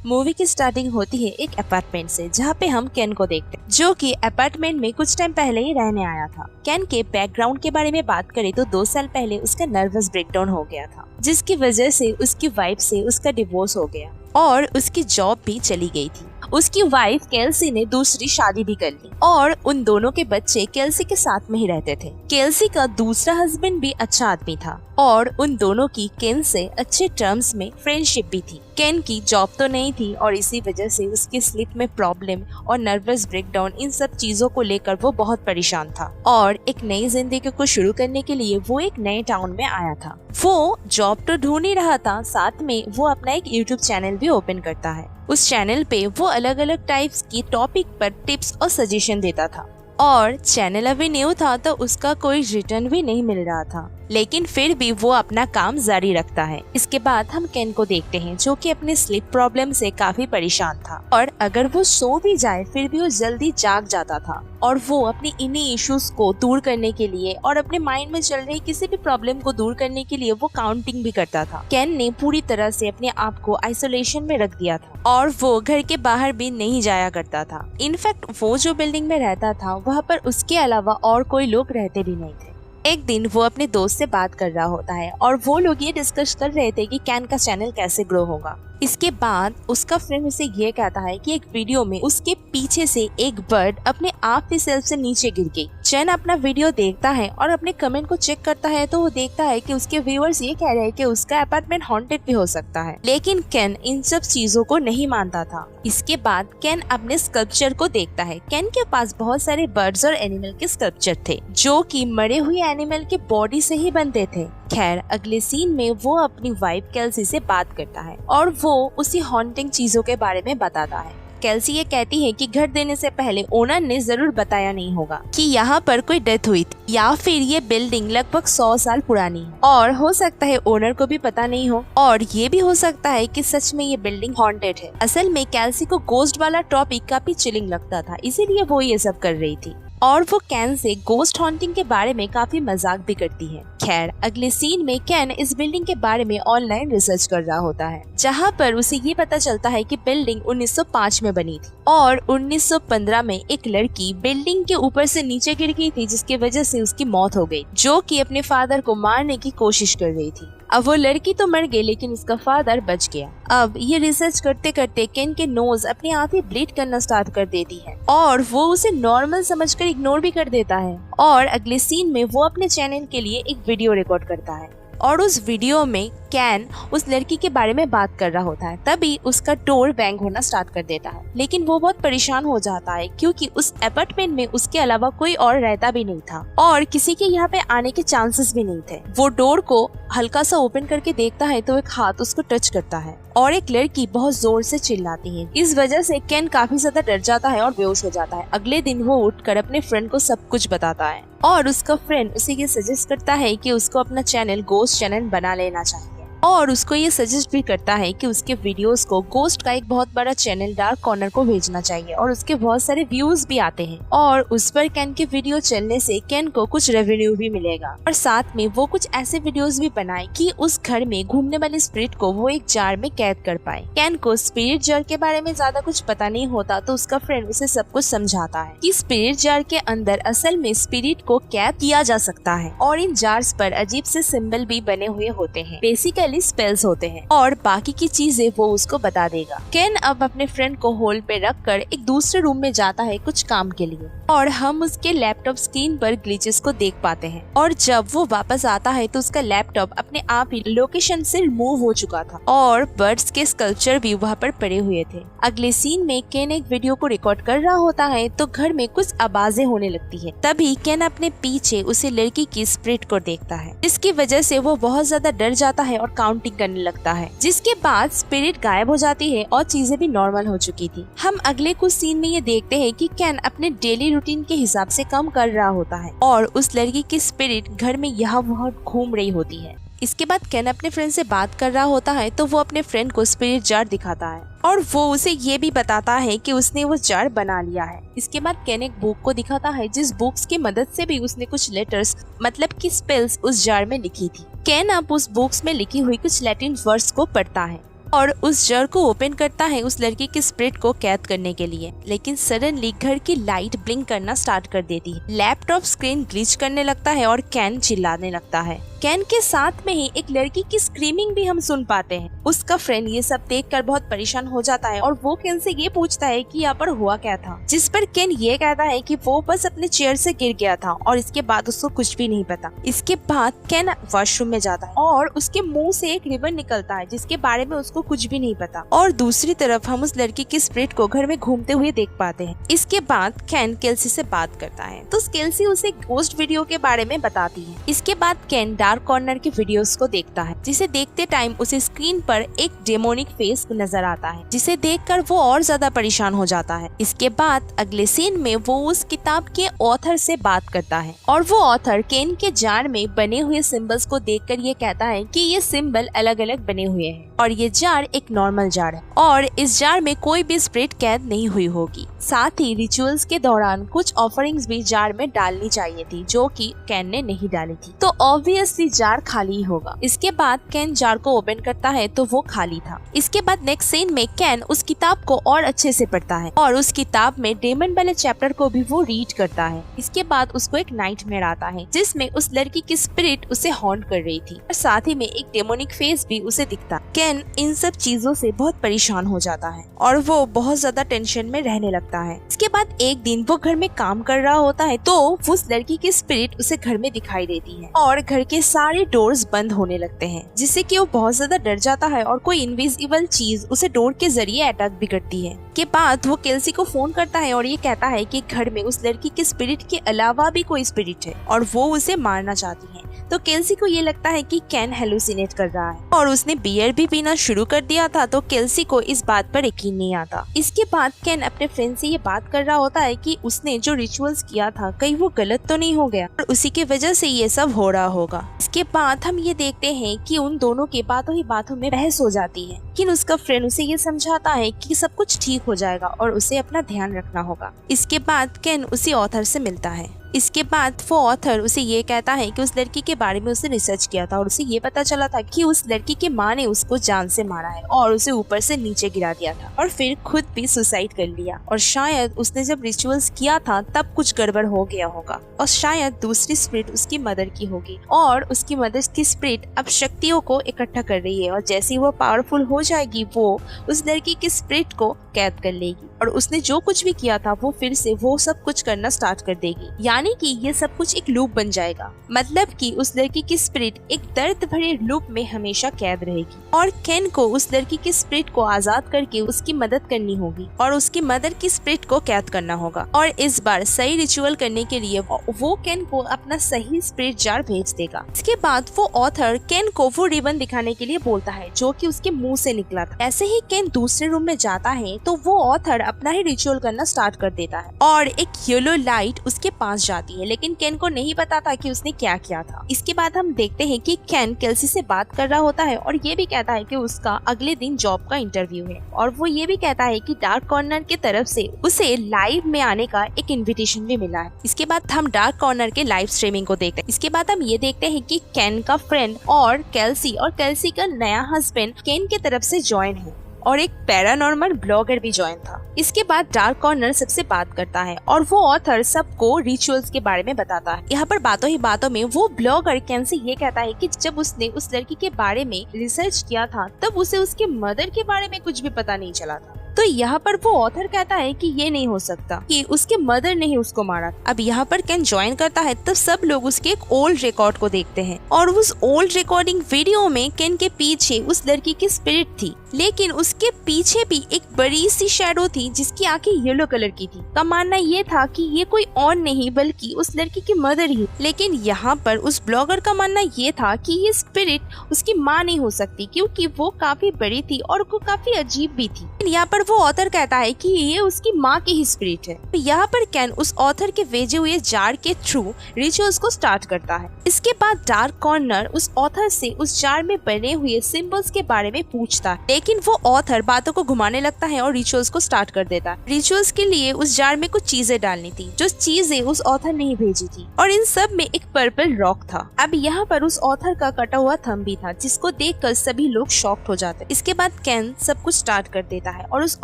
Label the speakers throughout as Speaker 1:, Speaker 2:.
Speaker 1: Movie की starting होती है एक अपार्टमेंट से, जहाँ पे हम केन को देखते हैं, जो कि अपार्टमेंट में कुछ टाइम पहले ही रहने आया था। केन के बैकग्राउंड के बारे में बात करें तो 2 साल पहले उसका नर्वस ब्रेकडाउन हो गया था, जिसकी वजह से उसकी वाइफ से उसका डिवोर्स हो गया और उसकी जॉब भी चली गई थी। उसकी वाइफ केल्सी ने दूसरी शादी भी कर ली और उन दोनों के बच्चे केल्सी के साथ में ही रहते थे। केल्सी का दूसरा हस्बैंड भी अच्छा आदमी था और उन दोनों की केन से अच्छे टर्म्स में फ्रेंडशिप भी थी। केन की जॉब तो नहीं थी और इसी वजह से उसकी स्लीप में प्रॉब्लम और नर्वस ब्रेकडाउन, इन सब चीजों को लेकर वो बहुत परेशान था और एक नई जिंदगी को शुरू करने के लिए वो एक नए टाउन में आया था। वो जॉब तो ढूंढ ही रहा था, साथ में वो अपना एक यूट्यूब चैनल भी ओपन करता है। उस चैनल पे वो अलग अलग टाइप्स की टॉपिक पर टिप्स और सजेशन देता था और चैनल अभी न्यू था तो उसका कोई रिटर्न भी नहीं मिल रहा था, लेकिन फिर भी वो अपना काम जारी रखता है। इसके बाद हम केन को देखते हैं, जो कि अपने स्लीप प्रॉब्लम से काफी परेशान था और अगर वो सो भी जाए फिर भी वो जल्दी जाग जाता था और वो अपनी इन्हीं इश्यूज को दूर करने के लिए और अपने माइंड में चल रही किसी भी प्रॉब्लम को दूर करने के लिए वो काउंटिंग भी करता था। केन ने पूरी तरह से अपने आप को आइसोलेशन में रख दिया था और वो घर के बाहर भी नहीं जाया करता था। इनफैक्ट वो जो बिल्डिंग में रहता था वहाँ पर उसके अलावा और कोई लोग रहते भी नहीं थे। एक दिन वो अपने दोस्त से बात कर रहा होता है और वो लोग ये डिस्कस कर रहे थे कि केन का चैनल कैसे ग्रो होगा। इसके बाद उसका फ्रेंड उसे ये कहता है कि एक वीडियो में उसके पीछे से एक बर्ड अपने आप ही सेल्फ से नीचे गिर गई। केन अपना वीडियो देखता है और अपने कमेंट को चेक करता है तो वो देखता है कि उसके व्यूअर्स ये कह रहे हैं कि उसका अपार्टमेंट हॉन्टेड भी हो सकता है, लेकिन केन इन सब चीजों को नहीं मानता था। इसके बाद केन अपने स्कल्पचर को देखता है। केन के पास बहुत सारे बर्ड्स और एनिमल के स्कल्पचर थे, जो कि मरे हुए एनिमल के बॉडी से ही बनते थे। खैर, अगले सीन में वो अपनी वाइफ केल्सी से बात करता है और वो उसी हॉन्टिंग चीजों के बारे में बताता है। केल्सी ये कहती है कि घर देने से पहले ओनर ने जरूर बताया नहीं होगा कि यहाँ पर कोई डेथ हुई थी या फिर ये बिल्डिंग लगभग 100 साल पुरानी है और हो सकता है ओनर को भी पता नहीं हो और ये भी हो सकता है कि सच में ये बिल्डिंग हॉन्टेड है। असल में केल्सी को गोस्ट वाला टॉपिक काफी चिलिंग लगता था, इसीलिए वो ये सब कर रही थी और वो केन से गोस्ट हॉन्टिंग के बारे में काफी मजाक भी करती है। खैर, अगले सीन में केन इस बिल्डिंग के बारे में ऑनलाइन रिसर्च कर रहा होता है, जहाँ पर उसे ये पता चलता है कि बिल्डिंग 1905 में बनी थी और 1915 में एक लड़की बिल्डिंग के ऊपर से नीचे गिर गई थी, जिसकी वजह से उसकी मौत हो गई, जो कि अपने फादर को मारने की कोशिश कर रही थी। अब वो लड़की तो मर गई लेकिन उसका फादर बच गया। अब ये रिसर्च करते करते केन के नोज अपने आप ही ब्लीड करना स्टार्ट कर देती है और वो उसे नॉर्मल समझकर इग्नोर भी कर देता है और अगले सीन में वो अपने चैनल के लिए एक वीडियो रिकॉर्ड करता है और उस वीडियो में केन उस लड़की के बारे में बात कर रहा होता है। तभी उसका डोर बैंग होना स्टार्ट कर देता है, लेकिन वो बहुत परेशान हो जाता है क्योंकि उस अपार्टमेंट में उसके अलावा कोई और रहता भी नहीं था और किसी के यहाँ पे आने के चांसेस भी नहीं थे। वो डोर को हल्का सा ओपन करके देखता है तो एक हाथ उसको टच करता है और एक लड़की बहुत जोर से चिल्लाती है। इस वजह से केन काफी ज्यादा डर जाता है और बेहोश हो जाता है। अगले दिन वो उठकर अपने फ्रेंड को सब कुछ बताता है और उसका फ्रेंड उसे ये सजेस्ट करता है कि उसको अपना चैनल गोस्ट चैनल बना लेना चाहिए और उसको ये सजेस्ट भी करता है कि उसके वीडियोस को गोस्ट का एक बहुत बड़ा चैनल डार्क कॉर्नर को भेजना चाहिए और उसके बहुत सारे व्यूज भी आते हैं और उस पर केन के वीडियो चलने से केन को कुछ रेवेन्यू भी मिलेगा और साथ में वो कुछ ऐसे वीडियोस भी बनाए कि उस घर में घूमने वाले स्पिरिट को वो एक जार में कैद कर पाए। केन को स्पिरिट जार के बारे में ज्यादा कुछ पता नहीं होता तो उसका फ्रेंड उसे सब कुछ समझाता है कि स्पिरिट जार के अंदर असल में स्पिरिट को कैद किया जा सकता है और इन जार्स पर अजीब से सिंबल भी बने हुए होते हैं, बेसिकली स्पेल्स होते हैं और बाकी की चीजें वो उसको बता देगा। केन अब अपने फ्रेंड को होल्ड पे रखकर एक दूसरे रूम में जाता है कुछ काम के लिए और हम उसके लैपटॉप स्क्रीन पर ग्लिचेस को देख पाते हैं और जब वो वापस आता है तो उसका लैपटॉप अपने आप ही लोकेशन से रिमूव हो चुका था और बर्ड्स के स्कल्पचर भी वहाँ पर पड़े हुए थे। अगले सीन में केन एक वीडियो को रिकॉर्ड कर रहा होता है तो घर में कुछ आवाजें होने लगती है। तभी केन अपने पीछे उसे लड़की की स्पिरिट को देखता है, जिसकी वजह से वो बहुत ज्यादा डर जाता है और काउंटिंग करने लगता है, जिसके बाद स्पिरिट गायब हो जाती है और चीजें भी नॉर्मल हो चुकी थी। हम अगले कुछ सीन में ये देखते हैं कि केन अपने डेली रूटीन के हिसाब से काम कर रहा होता है और उस लड़की की स्पिरिट घर में यहाँ वहाँ घूम रही होती है। इसके बाद केन अपने फ्रेंड से बात कर रहा होता है तो वो अपने फ्रेंड को स्पिरिट जार दिखाता है और वो उसे ये भी बताता है कि उसने वो जार बना लिया है। इसके बाद केन एक बुक को दिखाता है जिस बुक्स की मदद से भी उसने कुछ लेटर्स मतलब कि स्पेल्स उस जार में लिखी थी। केन अब उस बुक्स में लिखी हुई कुछ लैटिन वर्ड्स को पढ़ता है और उस जार को ओपन करता है उस लड़की के स्पिरिट को कैद करने के लिए। लेकिन सडनली घर की लाइट ब्लिंक करना स्टार्ट कर देती है, लैपटॉप स्क्रीन ग्लिच करने लगता है और कैन चिल्लाने लगता है। कैन के साथ में ही एक लड़की की स्क्रीमिंग भी हम सुन पाते हैं। उसका फ्रेंड ये सब देखकर बहुत परेशान हो जाता है और वो कैन से ये पूछता है कि यहाँ पर हुआ क्या था, जिस पर कैन ये कहता है कि वो बस अपने चेयर से गिर गया था और इसके बाद उसको कुछ भी नहीं पता। इसके बाद कैन वॉशरूम में जाता है और उसके मुंह से एक रिबन निकलता है जिसके बारे में उसको कुछ भी नहीं पता। और दूसरी तरफ हम उस लड़की की स्पिरिट को घर में घूमते हुए देख पाते हैं। इसके बाद कैन केल्सी से बात करता है तो केल्सी उसे गोस्ट वीडियो के बारे में बताती है। इसके बाद कैन डार्क कॉर्नर के वीडियोस को देखता है, जिसे देखते टाइम उसे स्क्रीन पर एक डेमोनिक फेस नजर आता है, जिसे देखकर वो और ज्यादा परेशान हो जाता है। इसके बाद अगले सीन में वो उस किताब के ऑथर से बात करता है और वो ऑथर कैन के जार में बने हुए सिंबल्स को देखकर ये कहता है कि ये सिंबल अलग अलग बने हुए हैं और ये जार एक नॉर्मल जार है और इस जार में कोई भी स्पिरिट कैद नहीं हुई होगी। साथ ही रिचुअल्स के दौरान कुछ ऑफरिंग्स भी जार में डालनी चाहिए थी, जो कि कैन ने नहीं डाली थी, तो ऑब्वियसली जार खाली होगा। इसके बाद कैन जार को ओपन करता है तो वो खाली था। इसके बाद नेक्स्ट सीन में कैन उस किताब को और अच्छे से पढ़ता है और उस किताब में डेमन वाले चैप्टर को भी वो रीड करता है। इसके बाद उसको एक नाइटमेयर आता है जिसमें उस लड़की की स्पिरिट उसे हॉन्ट कर रही थी और साथ ही में एक डेमोनिक फेस भी उसे दिखता। कैन इन सब चीजों से बहुत परेशान हो जाता है और वो बहुत ज्यादा टेंशन में रहने लगता है। इसके बाद एक दिन वो घर में काम कर रहा होता है तो उस लड़की की स्पिरिट उसे घर में दिखाई देती है और घर के सारे डोर्स बंद होने लगते हैं, जिससे कि वो बहुत ज्यादा डर जाता है और कोई इनविजिबल चीज उसे डोर के जरिए अटैक भी करती है। के बाद वो केल्सी को फोन करता है और ये कहता है कि घर में उस लड़की के स्पिरिट के अलावा भी कोई स्पिरिट है और वो उसे मारना चाहती है। तो केल्सी को ये लगता है कि कैन हेलुसिनेट कर रहा है और उसने बियर भी पीना शुरू कर दिया था, तो केल्सी को इस बात पर यकीन नहीं आता। इसके बाद कैन अपने फ्रेंड से ये बात कर रहा होता है कि उसने जो रिचुअल्स किया था कहीं वो गलत तो नहीं हो गया और उसी की वजह से ये सब हो रहा होगा। इसके बाद हम ये देखते हैं कि उन दोनों के बातों ही बातों में बहस हो जाती है, लेकिन उसका फ्रेंड उसे ये समझाता है कि सब कुछ ठीक हो जाएगा और उसे अपना ध्यान रखना होगा। इसके बाद कैन उसी ऑथर से मिलता है। इसके बाद वो ऑथर उसे ये कहता है कि उस लड़की के बारे में उसने रिसर्च किया था और उसे ये पता चला था कि उस लड़की की माँ ने उसको जान से मारा है और उसे ऊपर से नीचे गिरा दिया था और फिर खुद भी सुसाइड कर लिया और शायद उसने जब रिचुअल्स किया था तब कुछ गड़बड़ हो गया होगा और शायद दूसरी स्पिरिट उसकी मदर की होगी और उसकी मदर की स्पिरिट अब शक्तियों को इकट्ठा कर रही है और जैसे ही वो पावरफुल हो जाएगी वो उस लड़की की स्पिरिट को कैद कर लेगी और उसने जो कुछ भी किया था वो फिर से वो सब कुछ करना स्टार्ट कर देगी, यानी कि ये सब कुछ एक लूप बन जाएगा। मतलब कि उस लड़की की स्पिरिट एक दर्द भरे लूप में हमेशा कैद रहेगी और कैन को उस लड़की की स्पिरिट को आजाद करके उसकी मदद करनी होगी और उसकी मदर की स्पिरिट को कैद करना होगा और इस बार सही रिचुअल करने के लिए वो कैन को अपना सही स्पिरिट जार भेज देगा। इसके बाद वो ऑथर कैन को वो रिबन दिखाने के लिए बोलता है जो कि उसके मुंह से निकला था। ऐसे ही कैन दूसरे रूम में जाता है तो वो ऑथर अपना ही रिचुअल करना स्टार्ट कर देता है और एक येलो लाइट उसके पास जाती है, लेकिन कैन को नहीं पता था कि उसने क्या किया था। इसके बाद हम देखते हैं कि कैन केल्सी से बात कर रहा होता है और ये भी कहता है कि उसका अगले दिन जॉब का इंटरव्यू है और वो ये भी कहता है कि डार्क कॉर्नर की तरफ से उसे लाइव में आने का एक इन्विटेशन भी मिला है। इसके बाद हम डार्क कॉर्नर के लाइव स्ट्रीमिंग को देखते हैं। इसके बाद हम ये देखते हैं कि कैन का फ्रेंड और केल्सी का नया हस्बैंड कैन की तरफ से ज्वाइन है और एक पैरानॉर्मल ब्लॉगर भी ज्वाइन था। इसके बाद डार्क कॉर्नर सबसे बात करता है और वो ऑथर सबको रिचुअल्स के बारे में बताता है। यहाँ पर बातों ही बातों में वो ब्लॉगर कैन से ये कहता है कि जब उसने उस लड़की के बारे में रिसर्च किया था तब उसे उसके मदर के बारे में कुछ भी पता नहीं चला था। तो यहाँ पर वो ऑथर कहता है कि ये नहीं हो सकता कि उसके मदर ने ही उसको मारा। अब यहाँ पर कैन ज्वाइन करता है तब सब लोग उसके एक ओल्ड रिकॉर्ड को देखते हैं और उस ओल्ड रिकॉर्डिंग वीडियो में कैन के पीछे उस लड़की की स्पिरिट थी, लेकिन उसके पीछे भी एक बड़ी सी शैडो थी जिसकी आंखें येलो कलर की थी। का मानना ये था कि ये कोई और नहीं बल्कि उस लड़की की मदर ही, लेकिन यहाँ पर उस ब्लॉगर का मानना ये था कि ये स्पिरिट उसकी माँ नहीं हो सकती क्योंकि वो काफी बड़ी थी और वो काफी अजीब भी थी। यहाँ पर वो ऑथर कहता है कि ये उसकी माँ की ही स्पिरिट है। तो यहाँ पर कैन उस ऑथर के भेजे हुए जार के थ्रू रिचुअल्स को स्टार्ट करता है। इसके बाद डार्क कॉर्नर उस ऑथर से उस जार में बने हुए सिंबल्स के बारे में पूछता है, लेकिन वो ऑथर बातों को घुमाने लगता है और रिचुअल्स को स्टार्ट कर देता है। रिचुअल्स के लिए उस जार में कुछ चीजें डालनी थी, जो चीजें उस ऑथर ने ही भेजी थी, और इन सब में एक पर्पल रॉक था। अब यहाँ पर उस ऑथर का कटा हुआ थंब भी था, जिसको देखकर सभी लोग शॉक्ड हो जाते। इसके बाद केन सब कुछ स्टार्ट कर देता है और उस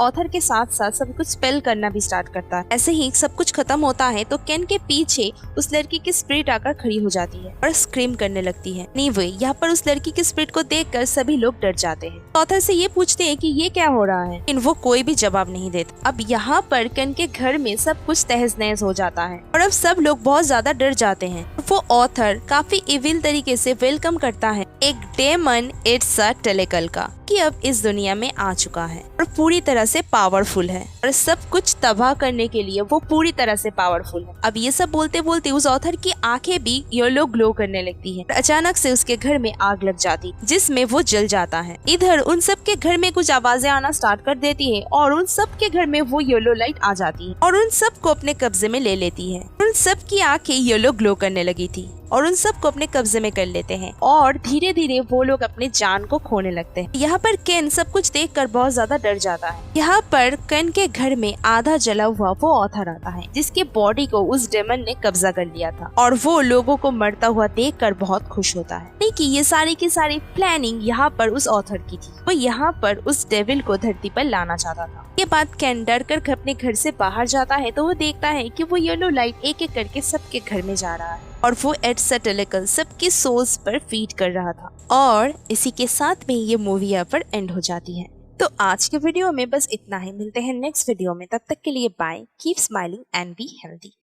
Speaker 1: ऑथर के साथ साथ सब कुछ स्पेल करना भी स्टार्ट करता है। ऐसे ही सब कुछ खत्म होता है तो केन के पीछे उस लड़की की स्पिरिट आकर खड़ी हो जाती है और स्क्रीम करने लगती है। नीवे यहाँ पर उस लड़की की स्पिरिट को देखकर सभी लोग डर जाते हैं। ऑथर से ये पूछते हैं कि ये क्या हो रहा है, लेकिन वो कोई भी जवाब नहीं देता। अब यहाँ पर केन के घर में सब कुछ तहस नहस हो जाता है और अब सब लोग बहुत ज्यादा डर जाते हैं। वो ऑथर काफी इविल तरीके से वेलकम करता है एक डेमन इट्स अ टेलेकल का, कि अब इस दुनिया में आ चुका है और पूरी तरह से पावरफुल है और सब कुछ तबाह करने के लिए वो पूरी तरह से पावरफुल है। अब ये सब बोलते बोलते उस ऑथर की आंखें भी येलो ग्लो करने लगती है। अचानक से उसके घर में आग लग जाती, जिसमें वो जल जाता है। इधर उन सब के घर में कुछ आवाजें आना स्टार्ट कर देती है और उन सब के घर में वो येलो लाइट आ जाती है और उन सब को अपने कब्जे में ले लेती है। उन सब की आंखें येलो ग्लो करने लगी थी और उन सब को अपने कब्जे में कर लेते हैं और धीरे धीरे वो लोग अपने जान को खोने लगते हैं। यहाँ पर केन सब कुछ देखकर बहुत ज्यादा डर जाता है। यहाँ पर केन के घर में आधा जला हुआ वो ऑथर आता है, जिसके बॉडी को उस डेमन ने कब्जा कर लिया था और वो लोगों को मरता हुआ देखकर बहुत खुश होता है। नहीं कि ये सारी की सारी प्लानिंग यहाँ पर उस ऑथर की थी। वो यहाँ पर उस डेविल को धरती पर लाना चाहता था। ये बात केन डर कर अपने घर से बाहर जाता है तो वो देखता है कि वो येलो लाइट एक एक करके सबके घर में जा रहा है और वो इट्स अ टेलेकल सबके सोल्स पर फीड कर रहा था। और इसी के साथ में ये मूवी यहाँ पर एंड हो जाती है। तो आज के वीडियो में बस इतना ही। मिलते हैं नेक्स्ट वीडियो में, तब तक के लिए bye. Keep smiling and be healthy.